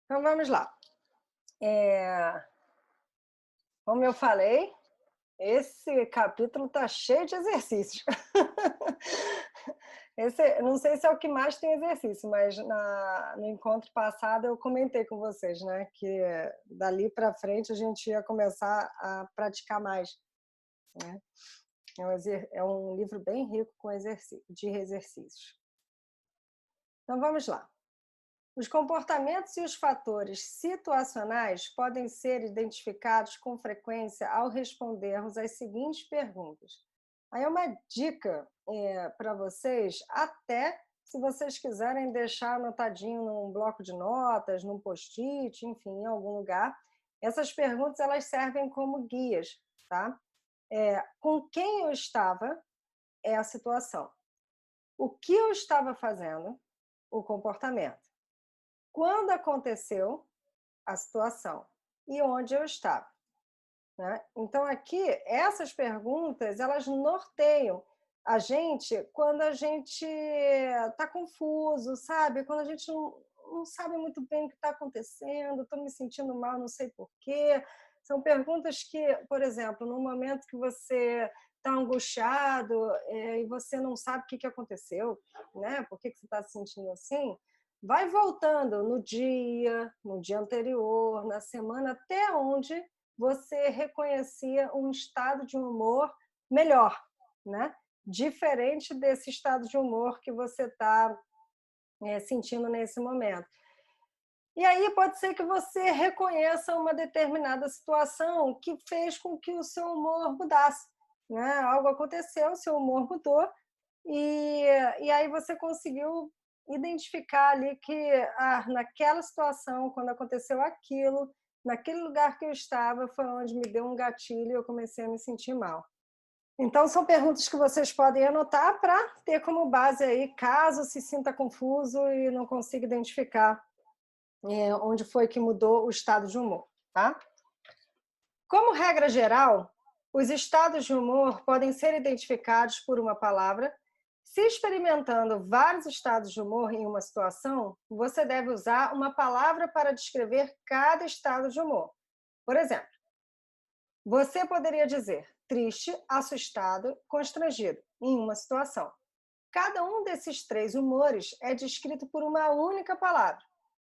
Então vamos lá. Eh, Como eu falei, esse capítulo está cheio de exercícios. Esse, não sei se é o que mais tem exercício, mas no encontro passado eu comentei com vocês, né, que dali para frente a gente ia começar a praticar mais, né? É um livro bem rico com de exercícios. Então vamos lá. Os comportamentos e os fatores situacionais podem ser identificados com frequência ao respondermos às seguintes perguntas. Aí é uma dica para vocês, até se vocês quiserem deixar anotadinho num bloco de notas, num post-it, enfim, em algum lugar. Essas perguntas elas servem como guias, tá? Com quem eu estava é a situação. O que eu estava fazendo, o comportamento. Quando aconteceu a situação e onde eu estava, né? Então aqui essas perguntas elas norteiam a gente quando a gente está confuso, sabe? Quando a gente não sabe muito bem o que está acontecendo, estou me sentindo mal, não sei por quê. São perguntas que, por exemplo, no momento que você está angustiado e você não sabe o que aconteceu, né? Por que você está se sentindo assim? Vai voltando no dia anterior, na semana, até onde você reconhecia um estado de humor melhor, né? Diferente desse estado de humor que você está sentindo nesse momento. E aí pode ser que você reconheça uma determinada situação que fez com que o seu humor mudasse, né? Algo aconteceu, o seu humor mudou, e, e aí você conseguiu identificar ali que naquela situação, quando aconteceu aquilo, naquele lugar que eu estava, foi onde me deu um gatilho e eu comecei a me sentir mal. Então, são perguntas que vocês podem anotar para ter como base aí, caso se sinta confuso e não consiga identificar onde foi que mudou o estado de humor, tá? Como regra geral, os estados de humor podem ser identificados por uma palavra. Se experimentando vários estados de humor em uma situação, você deve usar uma palavra para descrever cada estado de humor. Por exemplo, você poderia dizer triste, assustado, constrangido, em uma situação. Cada um desses três humores é descrito por uma única palavra.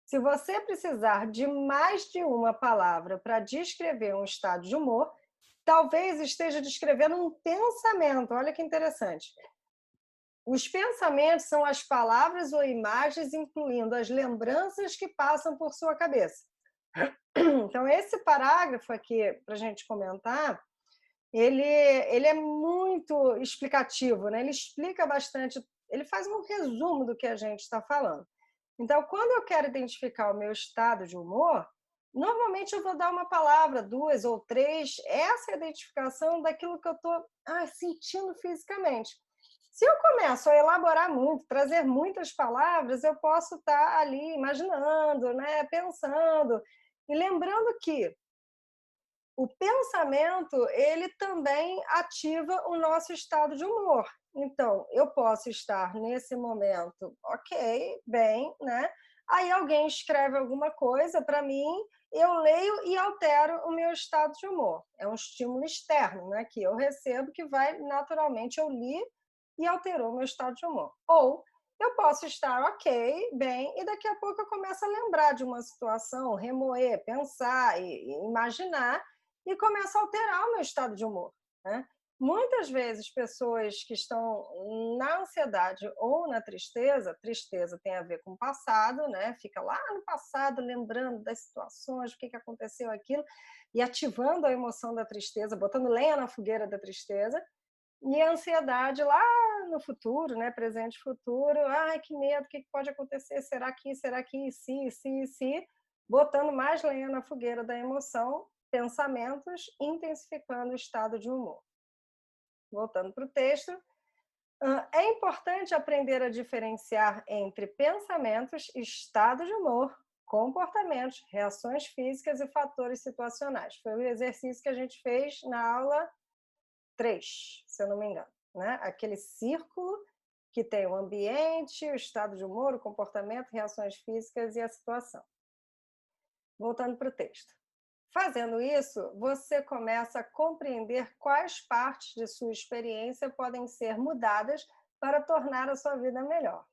Se você precisar de mais de uma palavra para descrever um estado de humor, talvez esteja descrevendo um pensamento. Olha que interessante. Os pensamentos são as palavras ou imagens, incluindo as lembranças que passam por sua cabeça. Então, esse parágrafo aqui, para a gente comentar, ele é muito explicativo, né? Ele explica bastante, ele faz um resumo do que a gente está falando. Então, quando eu quero identificar o meu estado de humor, normalmente eu vou dar uma palavra, duas ou três, essa é a identificação daquilo que eu estou sentindo fisicamente. Se eu começo a elaborar muito, trazer muitas palavras, eu posso estar ali imaginando, né, pensando, e lembrando que o pensamento, ele também ativa o nosso estado de humor. Então, eu posso estar nesse momento, ok, bem, né? Aí alguém escreve alguma coisa para mim, eu leio e altero o meu estado de humor. É um estímulo externo, né, que eu recebo, que vai naturalmente, eu li e alterou o meu estado de humor. Ou eu posso estar ok, bem, e daqui a pouco eu começo a lembrar de uma situação, remoer, pensar e imaginar, e começa a alterar o meu estado de humor, né? Muitas vezes, pessoas que estão na ansiedade ou na tristeza, tristeza tem a ver com o passado, né? Fica lá no passado, lembrando das situações, o que aconteceu aquilo, e ativando a emoção da tristeza, botando lenha na fogueira da tristeza, e a ansiedade lá no futuro, né? Presente e futuro, ai, que medo, o que pode acontecer? Será que, se, botando mais lenha na fogueira da emoção, pensamentos, intensificando o estado de humor. Voltando para o texto, é importante aprender a diferenciar entre pensamentos, estado de humor, comportamentos, reações físicas e fatores situacionais. Foi o exercício que a gente fez na aula 3, se eu não me engano, né? Aquele círculo que tem o ambiente, o estado de humor, o comportamento, reações físicas e a situação. voltando para o texto. Fazendo isso, você começa a compreender quais partes de sua experiência podem ser mudadas para tornar a sua vida melhor.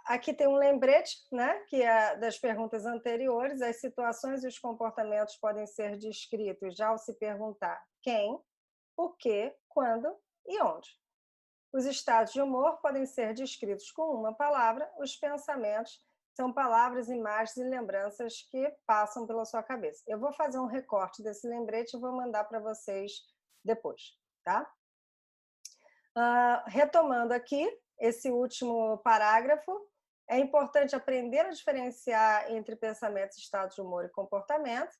Aqui tem um lembrete, né, que é das perguntas anteriores. As situações e os comportamentos podem ser descritos já ao se perguntar quem, o que, quando e onde. Os estados de humor podem ser descritos com uma palavra. Os pensamentos são palavras, imagens e lembranças que passam pela sua cabeça. Eu vou fazer um recorte desse lembrete e vou mandar para vocês depois, tá? Retomando aqui esse último parágrafo, é importante aprender a diferenciar entre pensamentos, estados de humor e comportamento,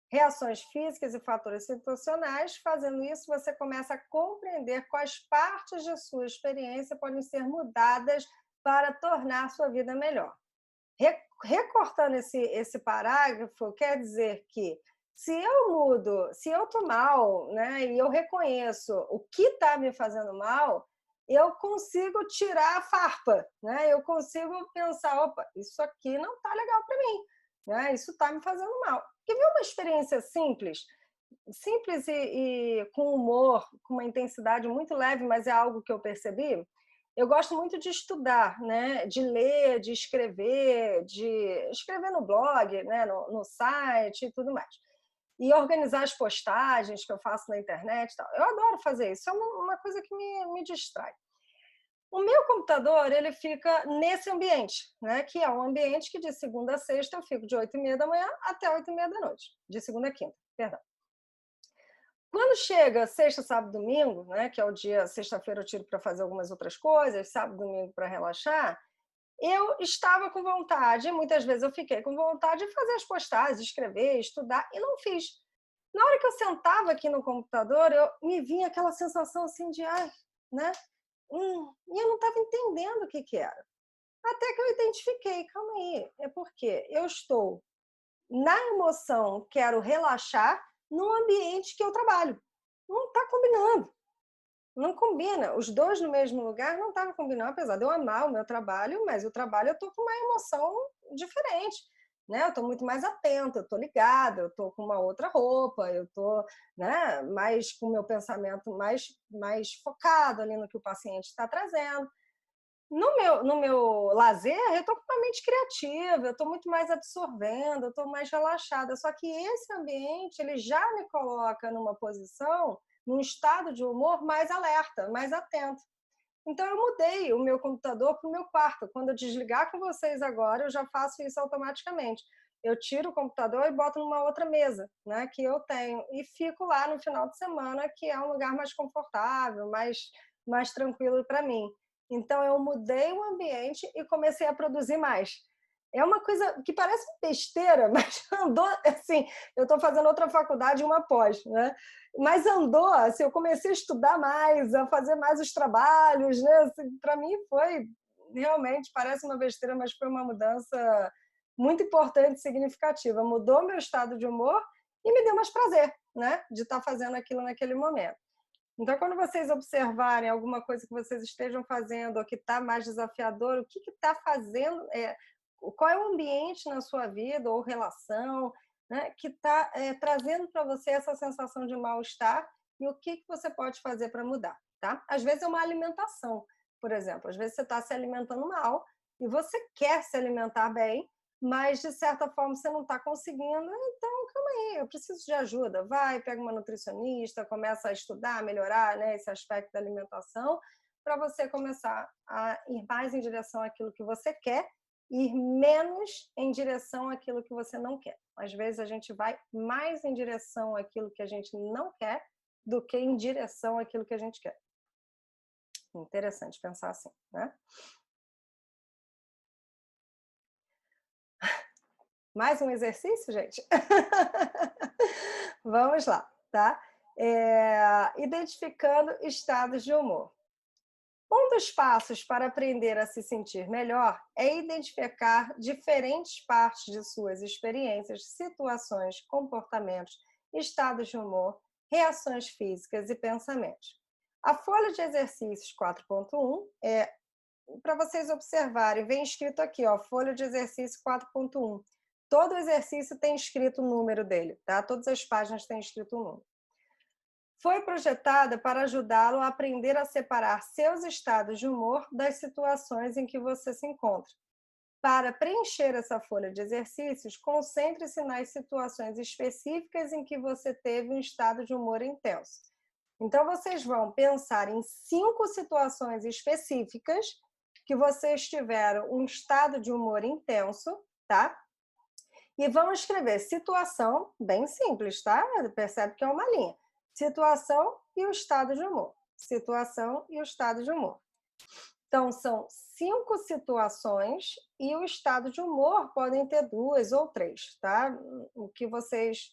reações físicas e fatores situacionais. Fazendo isso, você começa a compreender quais partes de sua experiência podem ser mudadas para tornar sua vida melhor. Recortando esse parágrafo, quer dizer que se eu mudo, se eu estou mal, né, e eu reconheço o que está me fazendo mal, eu consigo tirar a farpa, né? Eu consigo pensar, opa, isso aqui não está legal para mim, né? Isso está me fazendo mal. Quer ver uma experiência simples? Simples e com humor, com uma intensidade muito leve, mas é algo que eu percebi. Eu gosto muito de estudar, né? De ler, de escrever no blog, né? No site e tudo mais. E organizar as postagens que eu faço na internet e tal. Eu adoro fazer isso, é uma coisa que me distrai. O meu computador, ele fica nesse ambiente, né? Que é um ambiente que de segunda a sexta eu fico de 8h30 da manhã até 8h30 da noite. De segunda a quinta, perdão. Quando chega sexta, sábado, domingo, né, que é o dia, sexta-feira eu tiro para fazer algumas outras coisas, sábado, domingo para relaxar, eu estava com vontade, muitas vezes eu fiquei com vontade de fazer as postagens, escrever, estudar, e não fiz. Na hora que eu sentava aqui no computador, me vinha aquela sensação assim de, ai, né? E eu não estava entendendo o que que era. Até que eu identifiquei, calma aí, é porque eu estou na emoção, quero relaxar, no ambiente que eu trabalho. Não está combinando. Não combina. Os dois no mesmo lugar não estavam combinando, apesar de eu amar o meu trabalho, mas o trabalho eu estou com uma emoção diferente. Né? Eu estou muito mais atenta, eu estou ligada, eu estou com uma outra roupa, eu estou, né, mais com o meu pensamento mais focado ali no que o paciente está trazendo. No meu lazer, eu estou com uma mente criativa, eu estou muito mais absorvendo, eu estou mais relaxada. Só que esse ambiente, ele já me coloca numa posição, num estado de humor mais alerta, mais atento. Então, eu mudei o meu computador para o meu quarto. Quando eu desligar com vocês agora, eu já faço isso automaticamente. Eu tiro o computador e boto numa outra mesa, né, que eu tenho, e fico lá no final de semana, que é um lugar mais confortável, mais tranquilo para mim. Então, eu mudei o ambiente e comecei a produzir mais. É uma coisa que parece besteira, mas andou assim. Eu estou fazendo outra faculdade e uma pós, né? Mas andou, assim, eu comecei a estudar mais, a fazer mais os trabalhos, né? Assim, para mim foi realmente, parece uma besteira, mas foi uma mudança muito importante, significativa. Mudou meu estado de humor e me deu mais prazer, né? De estar fazendo aquilo naquele momento. Então, quando vocês observarem alguma coisa que vocês estejam fazendo ou que está mais desafiador, o que está fazendo, qual é o ambiente na sua vida ou relação, né, que está trazendo para você essa sensação de mal-estar e o que você pode fazer para mudar, tá? Às vezes é uma alimentação, por exemplo. Às vezes você está se alimentando mal e você quer se alimentar bem, mas de certa forma você não está conseguindo, então calma aí, eu preciso de ajuda. Vai, pega uma nutricionista, começa a estudar, melhorar, né, esse aspecto da alimentação, para você começar a ir mais em direção àquilo que você quer, ir menos em direção àquilo que você não quer. Às vezes a gente vai mais em direção àquilo que a gente não quer do que em direção àquilo que a gente quer. Interessante pensar assim, né? Mais um exercício, gente? Vamos lá, tá? Identificando estados de humor. Um dos passos para aprender a se sentir melhor é identificar diferentes partes de suas experiências, situações, comportamentos, estados de humor, reações físicas e pensamentos. A folha de exercícios 4.1 para vocês observarem, vem escrito aqui, ó, folha de exercício 4.1. Todo exercício tem escrito o número dele, tá? Todas as páginas têm escrito o número. Foi projetada para ajudá-lo a aprender a separar seus estados de humor das situações em que você se encontra. Para preencher essa folha de exercícios, concentre-se nas situações específicas em que você teve um estado de humor intenso. Então, vocês vão pensar em 5 situações específicas que vocês tiveram um estado de humor intenso, tá? E vão escrever situação, bem simples, tá? Percebe que é uma linha. Situação e o estado de humor. Situação e o estado de humor. Então, são 5 situações e o estado de humor podem ter 2 ou 3, tá? O que vocês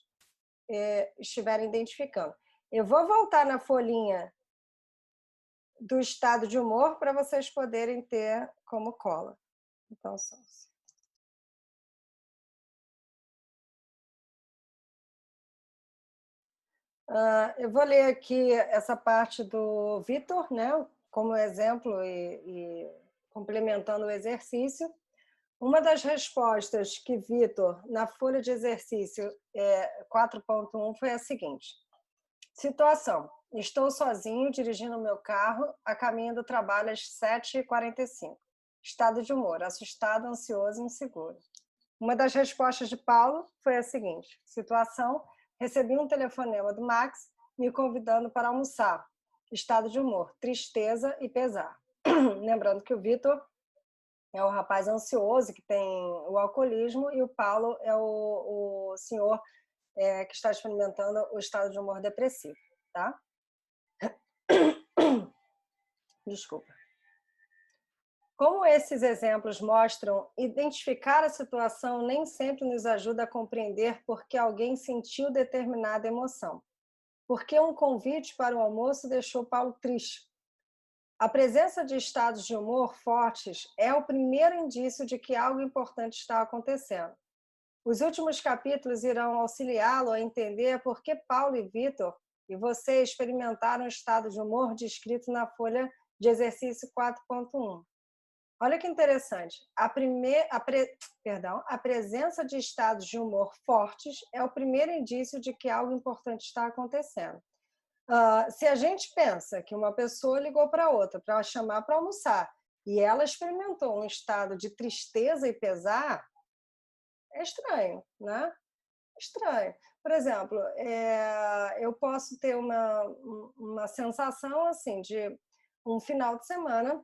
estiverem identificando. Eu vou voltar na folhinha do estado de humor para vocês poderem ter como cola. Então, são... eu vou ler aqui essa parte do Vitor, né, como exemplo e complementando o exercício. Uma das respostas que Vitor, na folha de exercício 4.1, foi a seguinte: situação: estou sozinho dirigindo meu carro a caminho do trabalho às 7h45. Estado de humor: assustado, ansioso, inseguro. Uma das respostas de Paulo foi a seguinte: situação: recebi um telefonema do Max me convidando para almoçar. Estado de humor: tristeza e pesar. Lembrando que o Vitor é o rapaz ansioso que tem o alcoolismo e o Paulo é o senhor que está experimentando o estado de humor depressivo, tá? Desculpa. Como esses exemplos mostram, identificar a situação nem sempre nos ajuda a compreender por que alguém sentiu determinada emoção. Por que um convite para o almoço deixou Paulo triste? A presença de estados de humor fortes é o primeiro indício de que algo importante está acontecendo. Os últimos capítulos irão auxiliá-lo a entender por que Paulo e Vitor e você experimentaram o estado de humor descrito na folha de exercício 4.1. Olha que interessante. A presença de estados de humor fortes é o primeiro indício de que algo importante está acontecendo. Se a gente pensa que uma pessoa ligou para outra para chamar para almoçar e ela experimentou um estado de tristeza e pesar, é estranho, né? Estranho. Por exemplo, eu posso ter uma sensação assim de um final de semana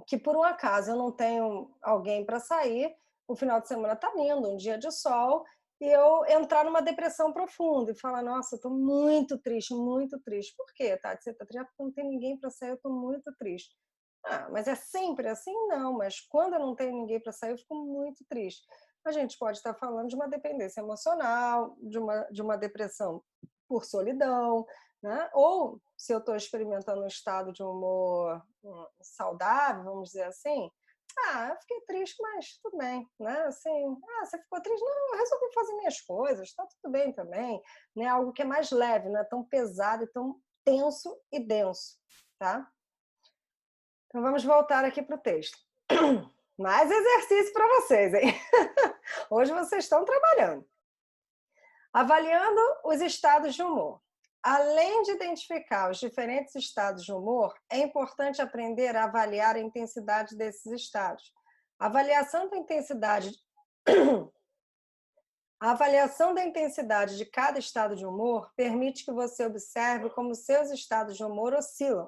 que por um acaso eu não tenho alguém para sair, o final de semana está lindo, um dia de sol, e eu entrar numa depressão profunda e falar, nossa, eu estou muito triste, muito triste. Por quê, Tati? Você está triste porque não tem ninguém para sair, eu estou muito triste. Ah, mas é sempre assim? Não, mas quando eu não tenho ninguém para sair, eu fico muito triste. A gente pode estar falando de uma dependência emocional, de uma depressão por solidão, né? Ou se eu estou experimentando um estado de humor saudável, vamos dizer assim, eu fiquei triste, mas tudo bem, né? Assim, você ficou triste? Não, eu resolvi fazer minhas coisas, tá tudo bem também, né? Algo que é mais leve, não é tão pesado e tão tenso e denso, tá? Então vamos voltar aqui para o texto. Mais exercício para vocês, hein? Hoje vocês estão trabalhando. Avaliando os estados de humor. Além de identificar os diferentes estados de humor, é importante aprender a avaliar a intensidade desses estados. A avaliação da intensidade de cada estado de humor permite que você observe como seus estados de humor oscilam.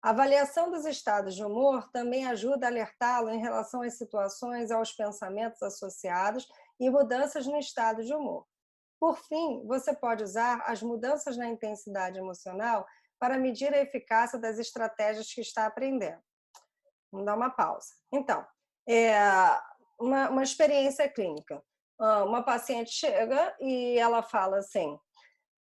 A avaliação dos estados de humor também ajuda a alertá-lo em relação às situações, aos pensamentos associados e mudanças no estado de humor. Por fim, você pode usar as mudanças na intensidade emocional para medir a eficácia das estratégias que está aprendendo. Vamos dar uma pausa. Então, uma experiência clínica. Uma paciente chega e ela fala assim,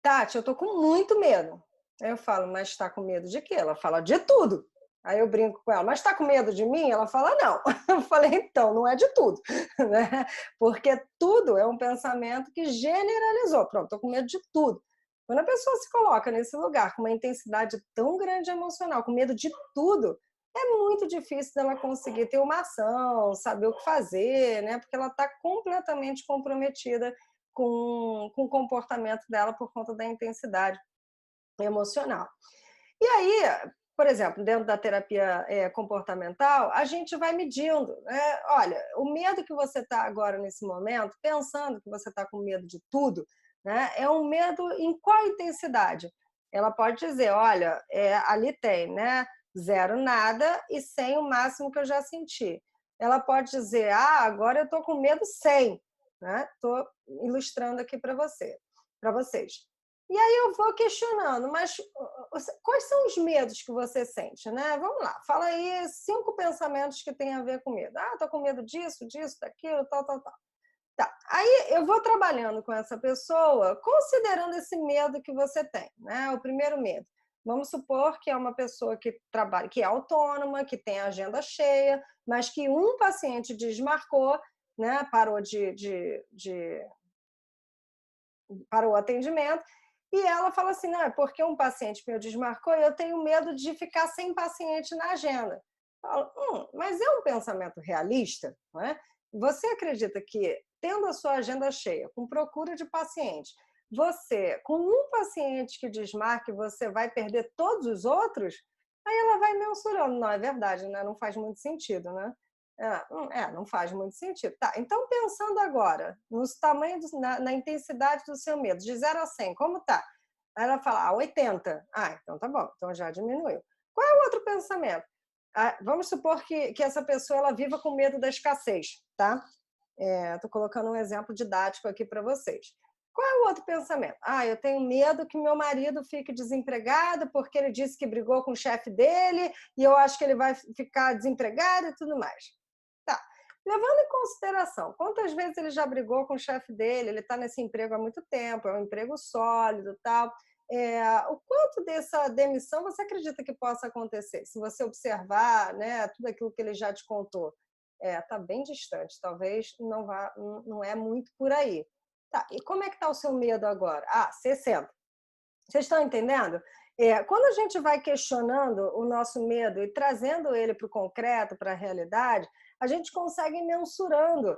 Tati, eu estou com muito medo. Aí eu falo, mas está com medo de quê? Ela fala, de tudo. Aí eu brinco com ela, mas está com medo de mim? Ela fala, não. Eu falei, então, não é de tudo, né? Porque tudo é um pensamento que generalizou. Pronto, estou com medo de tudo. Quando a pessoa se coloca nesse lugar com uma intensidade tão grande emocional, com medo de tudo, é muito difícil dela conseguir ter uma ação, saber o que fazer, né? Porque ela está completamente comprometida com o comportamento dela por conta da intensidade emocional. E aí, por exemplo, dentro da terapia comportamental, a gente vai medindo, né? Olha, o medo que você está agora nesse momento, pensando que você está com medo de tudo, né? É um medo em qual intensidade? Ela pode dizer, olha, ali tem, né? 0 nada e 100 o máximo que eu já senti. Ela pode dizer, agora eu estou com medo 100, né? Estou ilustrando aqui para vocês. E aí eu vou questionando, mas quais são os medos que você sente, né? Vamos lá, fala aí 5 pensamentos que têm a ver com medo. Tô com medo disso, disso, daquilo, tal, tal, tal. Tá. Aí eu vou trabalhando com essa pessoa, considerando esse medo que você tem, né? O primeiro medo. Vamos supor que é uma pessoa que trabalha, que é autônoma, que tem a agenda cheia, mas que um paciente desmarcou, né? Parou o atendimento. E ela fala assim, não, é porque um paciente meu desmarcou e eu tenho medo de ficar sem paciente na agenda. Eu falo, mas é um pensamento realista, não é? Você acredita que, tendo a sua agenda cheia, com procura de paciente, você, com um paciente que desmarque, você vai perder todos os outros? Aí ela vai mensurando, não, é verdade, né? Não faz muito sentido, né? Não faz muito sentido. Tá, então pensando agora nos tamanhos, na intensidade do seu medo, de 0 a 100, como tá? Aí ela fala, 80. Então tá bom, então já diminuiu. Qual é o outro pensamento? Vamos supor que essa pessoa ela viva com medo da escassez, tá? Estou colocando um exemplo didático aqui para vocês. Qual é o outro pensamento? Eu tenho medo que meu marido fique desempregado porque ele disse que brigou com o chefe dele e eu acho que ele vai ficar desempregado e tudo mais. Tá. Levando em consideração quantas vezes ele já brigou com o chefe dele, ele está nesse emprego há muito tempo, é um emprego sólido, tal. O quanto dessa demissão você acredita que possa acontecer? Se você observar, né, tudo aquilo que ele já te contou, está bem distante. Talvez não é muito por aí. Tá. E como é que está o seu medo agora? 60. Vocês estão entendendo? Quando a gente vai questionando o nosso medo e trazendo ele para o concreto, para a realidade, a gente consegue ir mensurando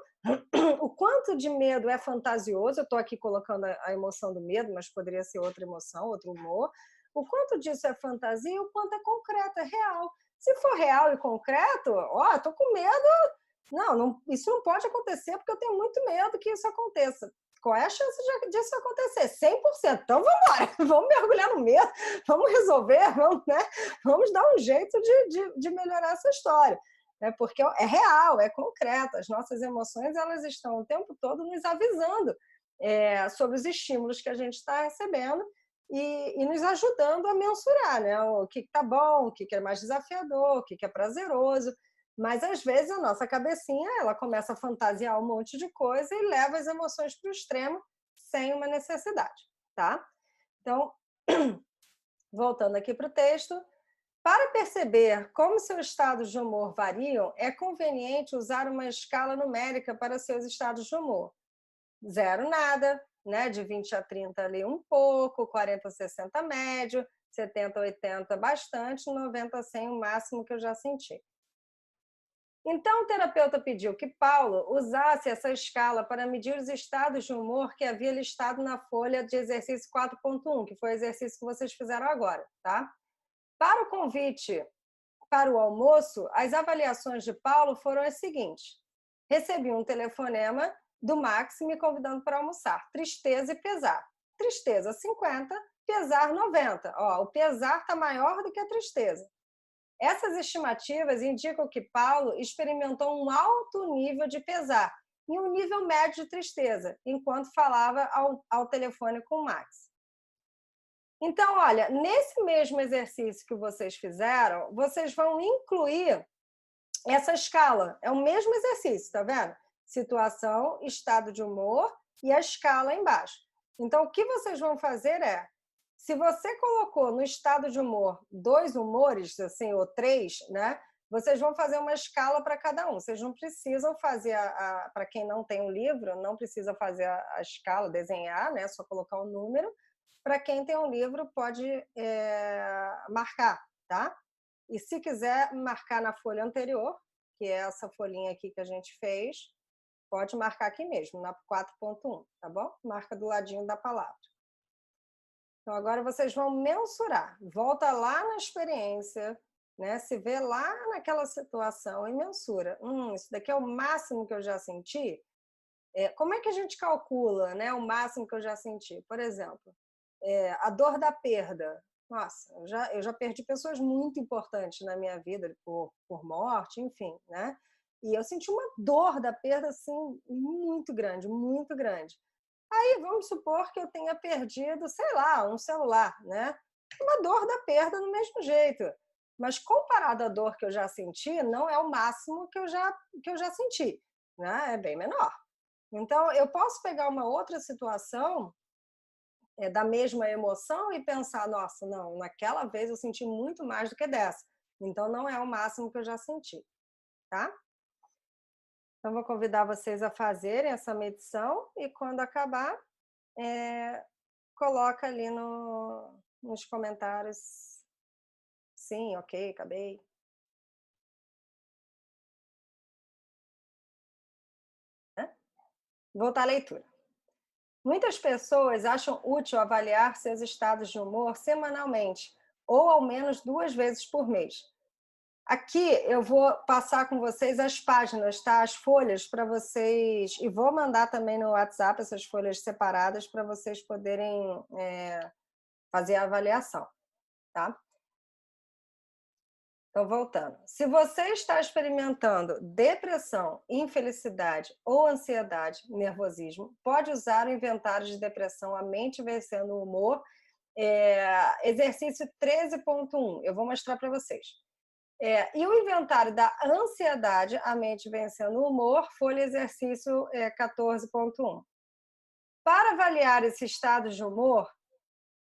o quanto de medo é fantasioso. Eu estou aqui colocando a emoção do medo, mas poderia ser outra emoção, outro humor. O quanto disso é fantasia e o quanto é concreto, é real. Se for real e concreto, estou com medo. Não, isso não pode acontecer porque eu tenho muito medo que isso aconteça. Qual é a chance disso acontecer? 100%. Então vamos embora, vamos mergulhar no medo, vamos resolver, vamos dar um jeito de melhorar essa história. Porque é real, é concreto. As nossas emoções elas estão o tempo todo nos avisando sobre os estímulos que a gente está recebendo e nos ajudando a mensurar, né? O que está bom, o que é mais desafiador, o que é prazeroso. Mas às vezes a nossa cabecinha ela começa a fantasiar um monte de coisa e leva as emoções para o extremo sem uma necessidade, tá? Então, voltando aqui para o texto, para perceber como seus estados de humor variam, é conveniente usar uma escala numérica para seus estados de humor. 0 nada, né? De 20 a 30 ali um pouco, 40 a 60 médio, 70 a 80 bastante, 90 a 100 o máximo que eu já senti. Então, o terapeuta pediu que Paulo usasse essa escala para medir os estados de humor que havia listado na folha de exercício 4.1, que foi o exercício que vocês fizeram agora, tá? Para o convite para o almoço, as avaliações de Paulo foram as seguintes. Recebi um telefonema do Max me convidando para almoçar. Tristeza e pesar. Tristeza 50, pesar 90. O pesar está maior do que a tristeza. Essas estimativas indicam que Paulo experimentou um alto nível de pesar e um nível médio de tristeza, enquanto falava ao telefone com Max. Então, olha, nesse mesmo exercício que vocês fizeram, vocês vão incluir essa escala. É o mesmo exercício, tá vendo? Situação, estado de humor e a escala embaixo. Então, o que vocês vão fazer se você colocou no estado de humor 2 humores, assim, ou 3, né? Vocês vão fazer uma escala para cada um. Vocês não precisam fazer, para quem não tem um livro, não precisa fazer a escala, desenhar, né? Só colocar o número. Para quem tem um livro, pode marcar, tá? E se quiser marcar na folha anterior, que é essa folhinha aqui que a gente fez, pode marcar aqui mesmo, na 4.1, tá bom? Marca do ladinho da palavra. Então, agora vocês vão mensurar. Volta lá na experiência, né? Se vê lá naquela situação e mensura. Isso daqui é o máximo que eu já senti? Como é que a gente calcula, né, o máximo que eu já senti? Por exemplo, a dor da perda. Nossa, eu já perdi pessoas muito importantes na minha vida por morte, enfim, né? E eu senti uma dor da perda, assim, muito grande, muito grande. Aí vamos supor que eu tenha perdido, sei lá, um celular, né? Uma dor da perda do mesmo jeito. Mas comparado à dor que eu já senti, não é o máximo que eu já senti, né? É bem menor. Então, eu posso pegar uma outra situação da mesma emoção e pensar, nossa, não, naquela vez eu senti muito mais do que dessa. Então, não é o máximo que eu já senti, tá? Então, vou convidar vocês a fazerem essa medição e quando acabar, coloca ali nos comentários, sim, ok, acabei. Né? Voltar à leitura. Muitas pessoas acham útil avaliar seus estados de humor semanalmente, ou ao menos 2 vezes por mês. Aqui eu vou passar com vocês as páginas, tá? As folhas para vocês, e vou mandar também no WhatsApp essas folhas separadas para vocês poderem fazer a avaliação, tá? Então, voltando. Se você está experimentando depressão, infelicidade ou ansiedade, nervosismo, pode usar o inventário de depressão A Mente Vencendo o Humor, exercício 13.1. Eu vou mostrar para vocês. E o inventário da ansiedade, A Mente Vencendo o Humor, folha exercício 14.1. Para avaliar esse estado de humor,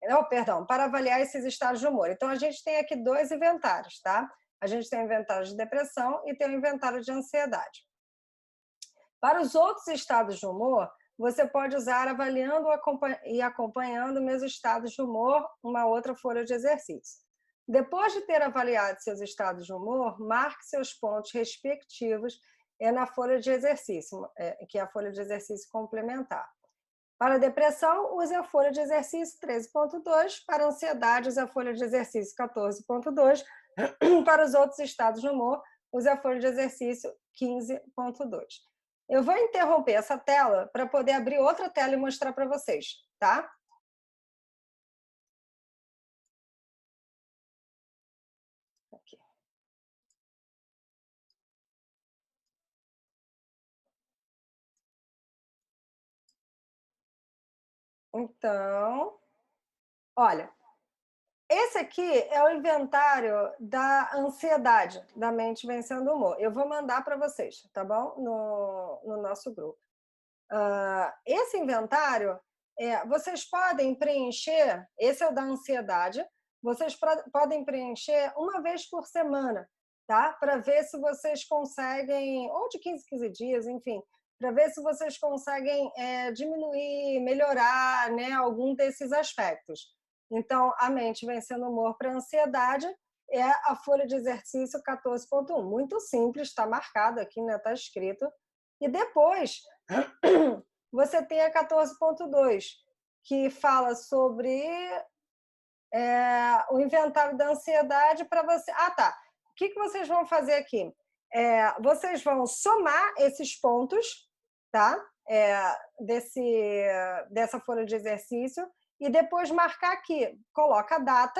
não, perdão, para avaliar esses estados de humor. Então, a gente tem aqui 2 inventários, tá? A gente tem o inventário de depressão e tem o inventário de ansiedade. Para os outros estados de humor, você pode usar avaliando e acompanhando meus estados de humor, uma outra folha de exercício. Depois de ter avaliado seus estados de humor, marque seus pontos respectivos na folha de exercício, que é a folha de exercício complementar. Para a depressão, use a folha de exercício 13.2. Para a ansiedade, use a folha de exercício 14.2. Para os outros estados de humor, use a folha de exercício 15.2. Eu vou interromper essa tela para poder abrir outra tela e mostrar para vocês, tá? Aqui. Então, olha, esse aqui é o inventário da ansiedade, da Mente Vencendo o Humor. Eu vou mandar para vocês, tá bom? No nosso grupo. Esse inventário, vocês podem preencher, esse é o da ansiedade, vocês podem preencher uma vez por semana, tá? Para ver se vocês conseguem, ou de 15 em 15 dias, enfim, para ver se vocês conseguem diminuir, melhorar, né, algum desses aspectos. Então, a Mente Vencendo o Humor para a ansiedade é a folha de exercício 14.1. Muito simples, está marcado aqui, né? Está escrito. E depois, você tem a 14.2, que fala sobre o inventário da ansiedade para você... Ah, tá. O que vocês vão fazer aqui? Vocês vão somar esses pontos, tá? Dessa folha de exercício e depois marcar aqui. Coloca a data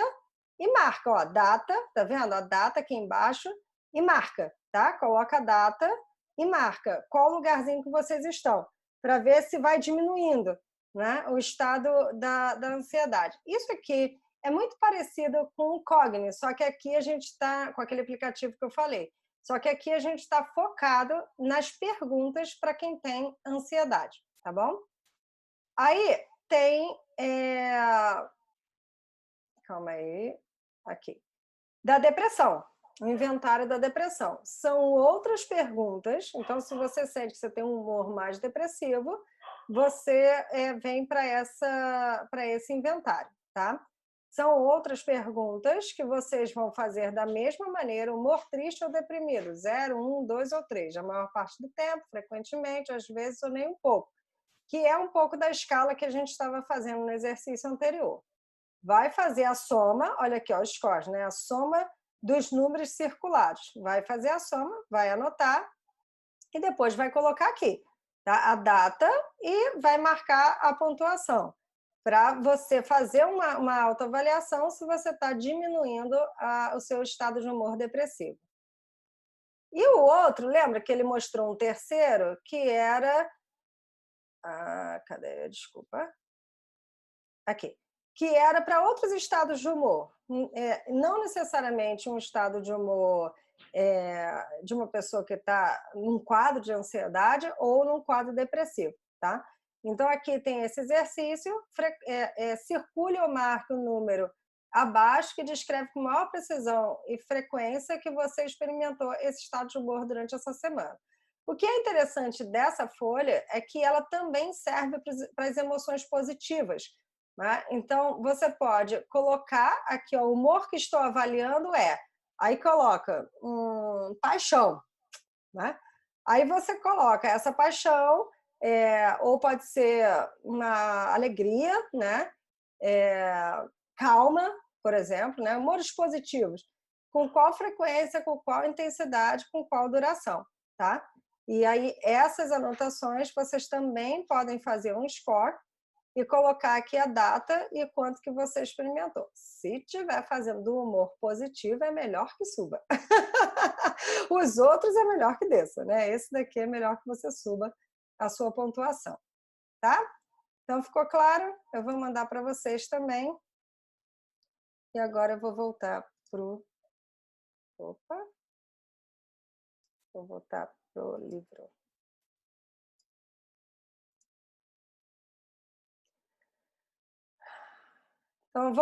e marca, ó, data, tá vendo? A data aqui embaixo e marca, tá? Coloca a data e marca qual lugarzinho que vocês estão, para ver se vai diminuindo, né, o estado da ansiedade. Isso aqui é muito parecido com o Cogni, só que aqui a gente está, com aquele aplicativo que eu falei, só que aqui a gente está focado nas perguntas para quem tem ansiedade, tá bom? Aí tem... Calma aí. Aqui. Da depressão. O inventário da depressão. São outras perguntas. Então, se você sente que você tem um humor mais depressivo, você vem para esse inventário, tá? São outras perguntas que vocês vão fazer da mesma maneira, humor triste ou deprimido, 0, 1, 2 ou 3, a maior parte do tempo, frequentemente, às vezes ou nem um pouco, que é um pouco da escala que a gente estava fazendo no exercício anterior. Vai fazer a soma, olha aqui, ó, os scores, né? A soma dos números circulares. Vai fazer a soma, vai anotar e depois vai colocar aqui, tá? A data e vai marcar a pontuação para você fazer uma autoavaliação se você está diminuindo o seu estado de humor depressivo. E o outro, lembra que ele mostrou um terceiro que era... cadê? Desculpa. Aqui. Que era para outros estados de humor. Não necessariamente um estado de humor de uma pessoa que está num quadro de ansiedade ou num quadro depressivo, tá? Então, aqui tem esse exercício, circule ou marque o número abaixo que descreve com maior precisão e frequência que você experimentou esse estado de humor durante essa semana. O que é interessante dessa folha é que ela também serve para as emoções positivas, né? Então, você pode colocar aqui, ó, o humor que estou avaliando aí coloca paixão, né? Aí você coloca essa paixão, ou pode ser uma alegria, né? Calma, por exemplo, né? Humores positivos. Com qual frequência, com qual intensidade, com qual duração, tá? E aí, essas anotações, vocês também podem fazer um score e colocar aqui a data e quanto que você experimentou. Se estiver fazendo do humor positivo, é melhor que suba. Os outros é melhor que desça, né? Esse daqui é melhor que você suba a sua pontuação, tá? Então, ficou claro? Eu vou mandar para vocês também. E agora eu vou voltar pro... Opa! Vou voltar pro livro. Então,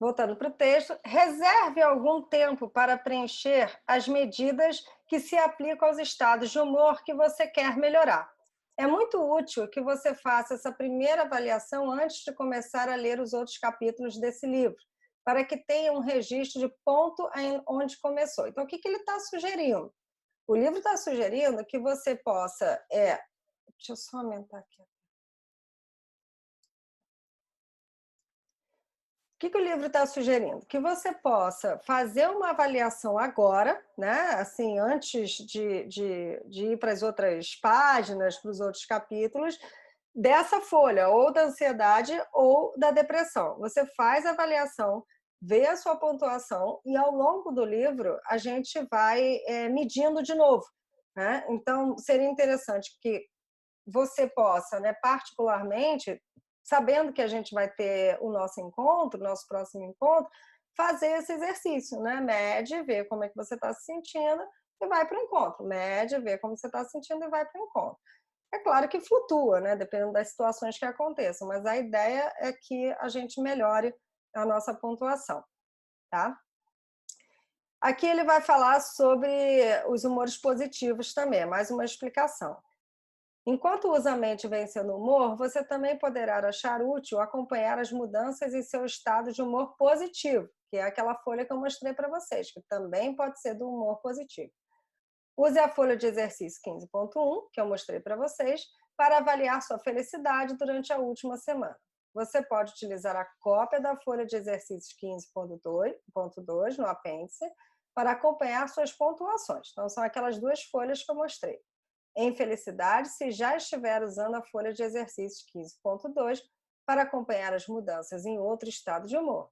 voltando para o texto, reserve algum tempo para preencher as medidas que se aplicam aos estados de humor que você quer melhorar. É muito útil que você faça essa primeira avaliação antes de começar a ler os outros capítulos desse livro, para que tenha um registro de ponto onde começou. Então, o que ele está sugerindo? O livro está sugerindo que você possa... Deixa eu só aumentar aqui. O que o livro está sugerindo? Que você possa fazer uma avaliação agora, né? Assim, antes de ir para as outras páginas, para os outros capítulos, dessa folha, ou da ansiedade ou da depressão. Você faz a avaliação, vê a sua pontuação e, ao longo do livro, a gente vai medindo de novo, né? Então, seria interessante que você possa, né, particularmente, sabendo que a gente vai ter o nosso encontro, nosso próximo encontro, fazer esse exercício, né? Mede, vê como é que você está se sentindo e vai para o encontro. Mede, vê como você está se sentindo e vai para o encontro. É claro que flutua, né? Dependendo das situações que aconteçam, mas a ideia é que a gente melhore a nossa pontuação, tá? Aqui ele vai falar sobre os humores positivos também, mais uma explicação. Enquanto usa a mente vencendo o humor, você também poderá achar útil acompanhar as mudanças em seu estado de humor positivo, que é aquela folha que eu mostrei para vocês, que também pode ser do humor positivo. Use a folha de exercício 15.1, que eu mostrei para vocês, para avaliar sua felicidade durante a última semana. Você pode utilizar a cópia da folha de exercícios 15.2 no apêndice para acompanhar suas pontuações. Então, são aquelas duas folhas que eu mostrei. Em felicidade, se já estiver usando a folha de exercícios 15.2 para acompanhar as mudanças em outro estado de humor.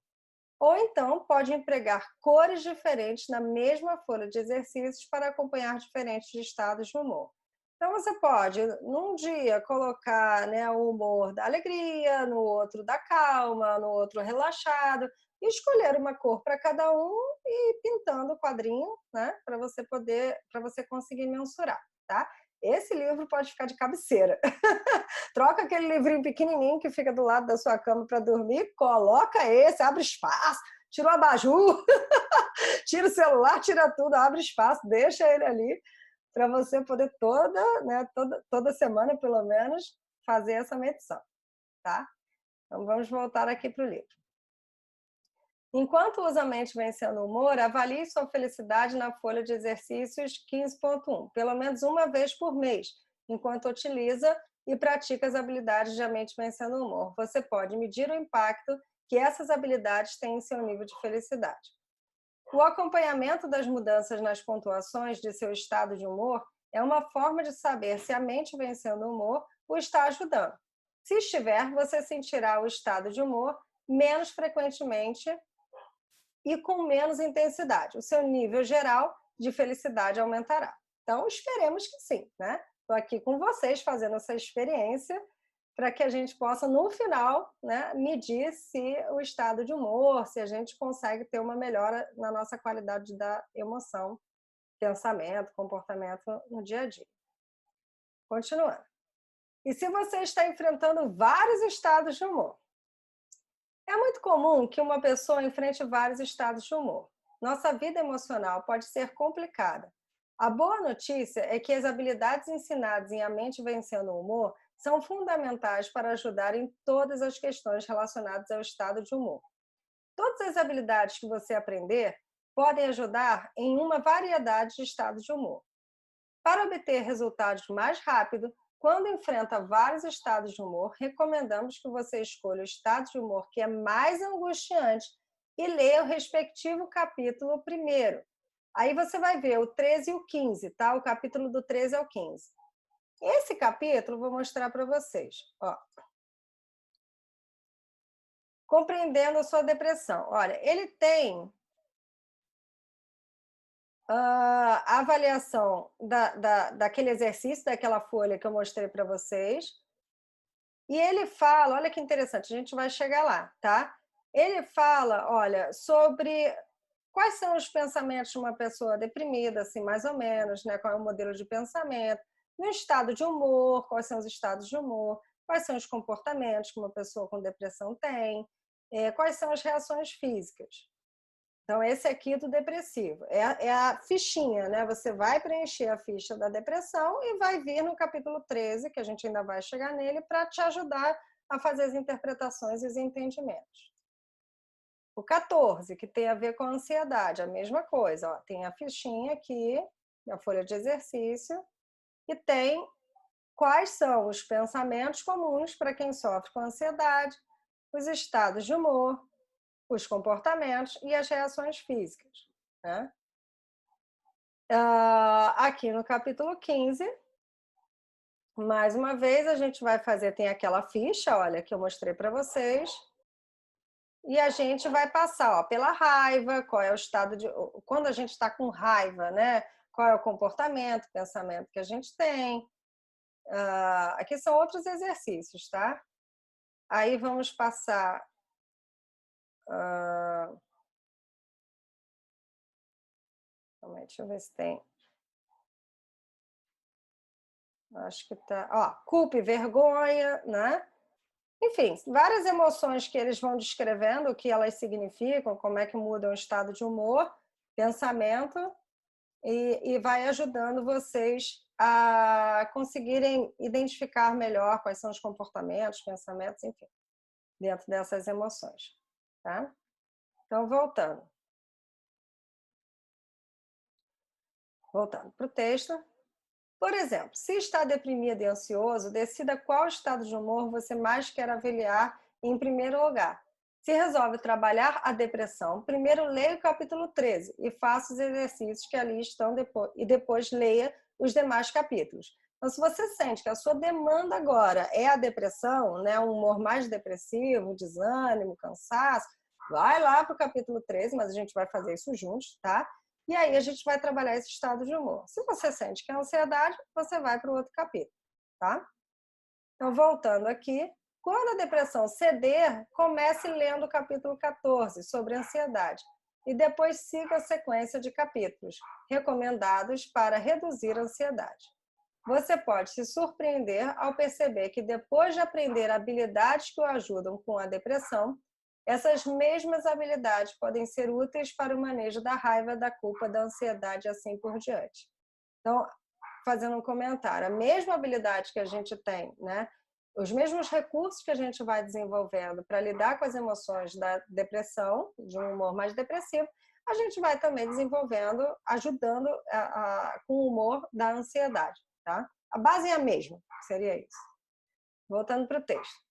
Ou então, pode empregar cores diferentes na mesma folha de exercícios para acompanhar diferentes estados de humor. Então, você pode, num dia, colocar, né, o humor da alegria, no outro da calma, no outro relaxado, e escolher uma cor para cada um e ir pintando o quadrinho, né, para você conseguir mensurar, tá? Esse livro pode ficar de cabeceira. Troca aquele livrinho pequenininho que fica do lado da sua cama para dormir, coloca esse, abre espaço, tira o abajur, tira o celular, tira tudo, abre espaço, deixa ele ali para você poder toda semana, pelo menos, fazer essa medição, tá? Então, vamos voltar aqui para o livro. Enquanto usa a mente vencendo o humor, avalie sua felicidade na folha de exercícios 15.1, pelo menos uma vez por mês, enquanto utiliza e pratica as habilidades de a mente vencendo o humor. Você pode medir o impacto que essas habilidades têm em seu nível de felicidade. O acompanhamento das mudanças nas pontuações de seu estado de humor é uma forma de saber se a mente vencendo o humor o está ajudando. Se estiver, você sentirá o estado de humor menos frequentemente e com menos intensidade. O seu nível geral de felicidade aumentará. Então, esperemos que sim, né? Estou aqui com vocês fazendo essa experiência para que a gente possa, no final, né, medir se o estado de humor, se a gente consegue ter uma melhora na nossa qualidade da emoção, pensamento, comportamento no dia a dia. Continuando. E se você está enfrentando vários estados de humor? É muito comum que uma pessoa enfrente vários estados de humor. Nossa vida emocional pode ser complicada. A boa notícia é que as habilidades ensinadas em A Mente Vencendo o Humor são fundamentais para ajudar em todas as questões relacionadas ao estado de humor. Todas as habilidades que você aprender podem ajudar em uma variedade de estados de humor. Para obter resultados mais rápido, quando enfrenta vários estados de humor, recomendamos que você escolha o estado de humor que é mais angustiante e leia o respectivo capítulo primeiro. Aí você vai ver o 13 e o 15, tá? O capítulo do 13 ao 15. Esse capítulo vou mostrar para vocês. Ó. Compreendendo a sua depressão. Olha, ele tem a avaliação daquele exercício, daquela folha que eu mostrei para vocês. E ele fala, olha que interessante, a gente vai chegar lá, tá? Ele fala, olha, sobre quais são os pensamentos de uma pessoa deprimida, assim, mais ou menos, né? Qual é o modelo de pensamento, no estado de humor, quais são os estados de humor, quais são os comportamentos que uma pessoa com depressão tem, quais são as reações físicas. Então, esse aqui do depressivo. É a fichinha, né? Você vai preencher a ficha da depressão e vai vir no capítulo 13, que a gente ainda vai chegar nele, para te ajudar a fazer as interpretações e os entendimentos. O 14, que tem a ver com a ansiedade, a mesma coisa. Ó, tem a fichinha aqui, a folha de exercício, e tem quais são os pensamentos comuns para quem sofre com ansiedade, os estados de humor, os comportamentos e as reações físicas. Né? Aqui no capítulo 15, mais uma vez, a gente vai fazer, tem aquela ficha, olha, que eu mostrei para vocês, e a gente vai passar pela raiva, qual é o estado de... Quando a gente está com raiva, né? Qual é o comportamento, pensamento que a gente tem. Aqui são outros exercícios, tá? Aí vamos passar... Deixa eu ver se tem... Acho que tá... Ó, culpa e vergonha, né? Enfim, várias emoções que eles vão descrevendo, o que elas significam, como é que muda o estado de humor, pensamento, e vai ajudando vocês a conseguirem identificar melhor quais são os comportamentos, pensamentos, enfim, dentro dessas emoções. Tá? Então, voltando para o texto. Por exemplo, se está deprimido e ansioso, decida qual estado de humor você mais quer avaliar em primeiro lugar. Se resolve trabalhar a depressão, primeiro leia o capítulo 13 e faça os exercícios que ali estão e depois leia os demais capítulos. Então, se você sente que a sua demanda agora é a depressão, né, um humor mais depressivo, desânimo, cansaço, vai lá para o capítulo 13, mas a gente vai fazer isso juntos, tá? E aí a gente vai trabalhar esse estado de humor. Se você sente que é ansiedade, você vai para o outro capítulo, tá? Então, voltando aqui, quando a depressão ceder, comece lendo o capítulo 14, sobre ansiedade, e depois siga a sequência de capítulos recomendados para reduzir a ansiedade. Você pode se surpreender ao perceber que depois de aprender habilidades que o ajudam com a depressão, essas mesmas habilidades podem ser úteis para o manejo da raiva, da culpa, da ansiedade e assim por diante. Então, fazendo um comentário, a mesma habilidade que a gente tem, né, os mesmos recursos que a gente vai desenvolvendo para lidar com as emoções da depressão, de um humor mais depressivo, a gente vai também desenvolvendo, ajudando com o humor da ansiedade, tá? A base é a mesma, seria isso. Voltando para o texto.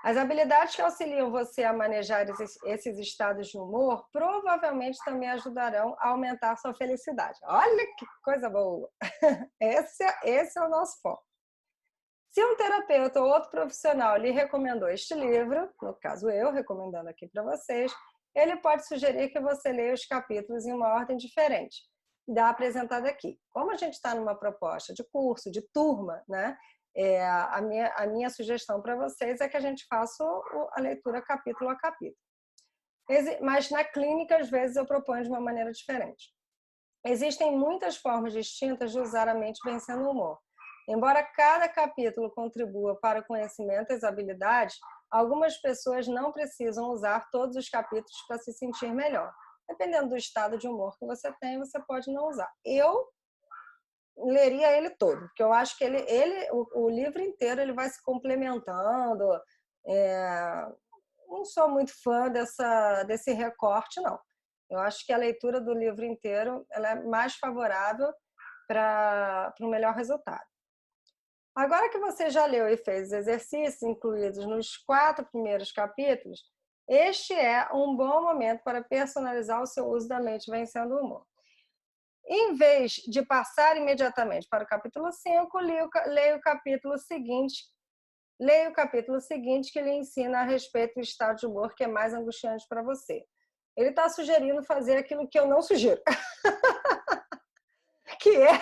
As habilidades que auxiliam você a manejar esses estados de humor provavelmente também ajudarão a aumentar sua felicidade. Olha que coisa boa! Esse é o nosso foco. Se um terapeuta ou outro profissional lhe recomendou este livro, no caso eu recomendando aqui para vocês, ele pode sugerir que você leia os capítulos em uma ordem diferente da apresentada aqui. Como a gente está numa proposta de curso, de turma, né? A minha sugestão para vocês é que a gente faça a leitura capítulo a capítulo. Mas na clínica, às vezes, eu proponho de uma maneira diferente. Existem muitas formas distintas de usar a mente vencendo o humor. Embora cada capítulo contribua para o conhecimento e as habilidades, algumas pessoas não precisam usar todos os capítulos para se sentir melhor. Dependendo do estado de humor que você tem, você pode não usar. Eu leria ele todo, porque eu acho que o livro inteiro ele vai se complementando. Não sou muito fã desse recorte, não. Eu acho que a leitura do livro inteiro ela é mais favorável para o melhor resultado. Agora que você já leu e fez os exercícios incluídos nos 4 primeiros capítulos, este é um bom momento para personalizar o seu uso da mente vencendo o humor. Em vez de passar imediatamente para o capítulo 5, leia o capítulo seguinte que lhe ensina a respeito do estado de humor que é mais angustiante para você. Ele está sugerindo fazer aquilo que eu não sugiro, que é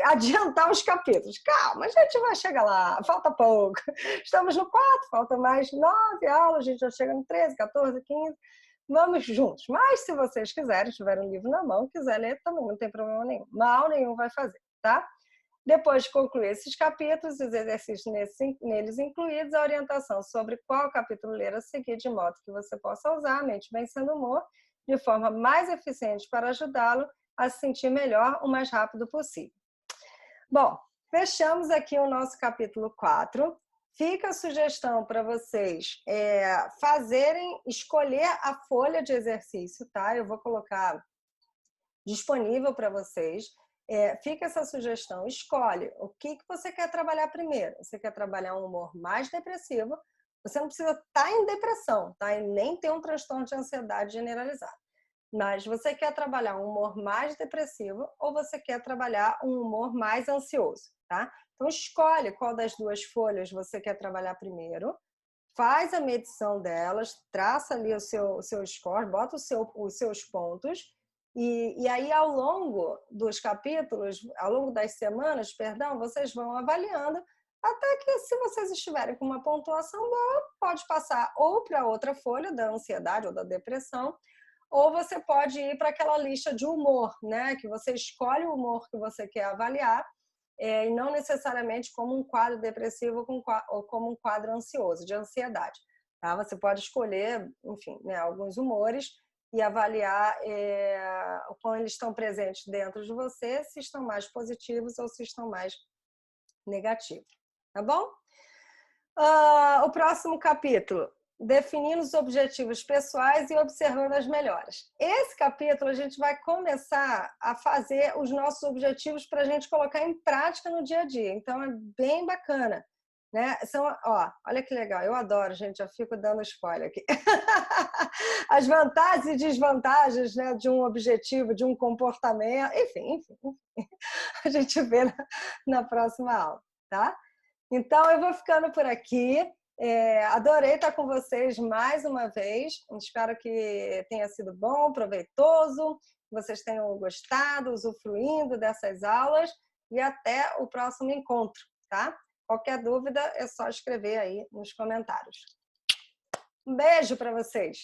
adiantar os capítulos. Calma, a gente vai chegar lá, falta pouco. Estamos no 4, falta mais 9 aulas, a gente já chega no 13, 14, 15. Vamos juntos. Mas se vocês quiserem, tiverem um livro na mão, quiser ler também, não tem problema nenhum. Mal nenhum vai fazer, tá? Depois de concluir esses capítulos, os exercícios neles incluídos, a orientação sobre qual capítulo ler a seguir, de modo que você possa usar a mente vencendo o humor de forma mais eficiente para ajudá-lo a se sentir melhor o mais rápido possível. Bom, fechamos aqui o nosso capítulo 4. Fica a sugestão para vocês escolher a folha de exercício, tá? Eu vou colocar disponível para vocês. Fica essa sugestão, escolhe o que você quer trabalhar primeiro. Você quer trabalhar um humor mais depressivo, você não precisa estar em depressão, tá? E nem ter um transtorno de ansiedade generalizado. Mas você quer trabalhar um humor mais depressivo ou você quer trabalhar um humor mais ansioso, tá? Então, escolhe qual das 2 folhas você quer trabalhar primeiro, faz a medição delas, traça ali o seu score, bota os seus pontos, e aí ao longo dos capítulos, ao longo das semanas, vocês vão avaliando, até que se vocês estiverem com uma pontuação boa, pode passar ou para outra folha da ansiedade ou da depressão, ou você pode ir para aquela lista de humor, né? Que você escolhe o humor que você quer avaliar, e não necessariamente como um quadro depressivo ou como um quadro ansioso, de ansiedade. Tá? Você pode escolher, enfim, né, alguns humores e avaliar o quão eles estão presentes dentro de você, se estão mais positivos ou se estão mais negativos. Tá bom? O próximo capítulo, definindo os objetivos pessoais e observando as melhoras. Esse capítulo a gente vai começar a fazer os nossos objetivos para a gente colocar em prática no dia a dia. Então é bem bacana, né? Olha que legal, eu adoro, gente, já fico dando spoiler aqui. As vantagens e desvantagens, né, de um objetivo, de um comportamento, enfim. A gente vê na próxima aula, tá? Então, eu vou ficando por aqui. Adorei estar com vocês mais uma vez. Espero que tenha sido bom, proveitoso, que vocês tenham gostado, usufruindo dessas aulas. E até o próximo encontro, tá? Qualquer dúvida é só escrever aí nos comentários. Um beijo para vocês!